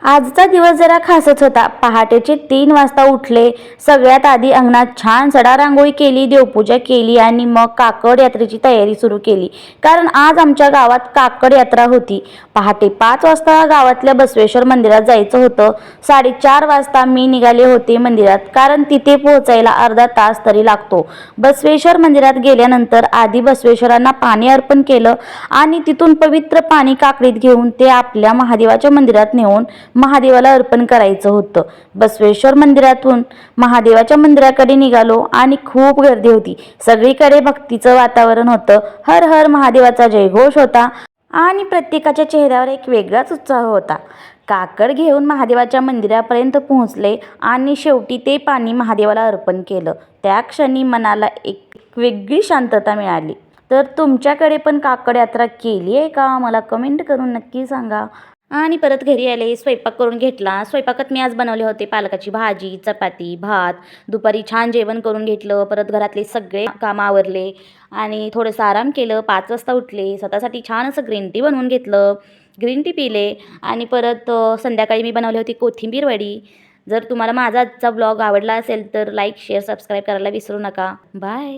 आजचा दिवस जरा खासच होता. पहाटेचे 3 वाजता उठले. सगळ्यात आधी अंगणात छान सडा रांगोळी केली, देवपूजा केली आणि मग काकड यात्रेची तयारी सुरू केली. कारण आज आमच्या गावात काकड यात्रा होती. पहाटे 5 वाजता गावातल्या बसवेश्वर मंदिरात जायचं होतं. 4:30 वाजता मी निघाले होते मंदिरात, कारण तिथे पोहोचायला अर्धा तास तरी लागतो. बसवेश्वर मंदिरात गेल्यानंतर आधी बसवेश्वरांना पाणी अर्पण केलं आणि तिथून पवित्र पाणी काकडीत घेऊन ते आपल्या महादेवाच्या मंदिरात नेऊन महादेवाला अर्पण करायचं होतं. बसवेश्वर मंदिरातून महादेवाच्या मंदिराकडे निघालो आणि खूप गर्दी होती. सगळीकडे भक्तीचं वातावरण होतं. हर हर महादेवाचा जयघोष होता आणि प्रत्येकाच्या चेहऱ्यावर एक वेगळाच उत्साह होता. काकड घेऊन महादेवाच्या मंदिरापर्यंत पोहोचले आणि शेवटी ते पाणी महादेवाला अर्पण केलं. त्या क्षणी मनाला एक वेगळी शांतता मिळाली. तर तुमच्याकडे पण काकड यात्रा केली आहे का? मला कमेंट करून नक्की सांगा. आणि परत घरी आले, स्वयंपाक करून घेतला. स्वयंपाकात मी आज बनवले होते पालकाची भाजी, चपाती, भात. दुपारी छान जेवण करून घेतलं. परत घरातले सगळे कामं आवरले आणि थोडंसं आराम केलं. 5 वाजता उठले. स्वतःसाठी छान असं ग्रीन टी बनवून घेतलं. ग्रीन टी पिले आणि परत संध्याकाळी मी बनवली होती कोथिंबीर वडी. जर तुम्हाला माझा आजचा ब्लॉग आवडला असेल तर लाईक, शेअर, सबस्क्राईब करायला विसरू नका. बाय.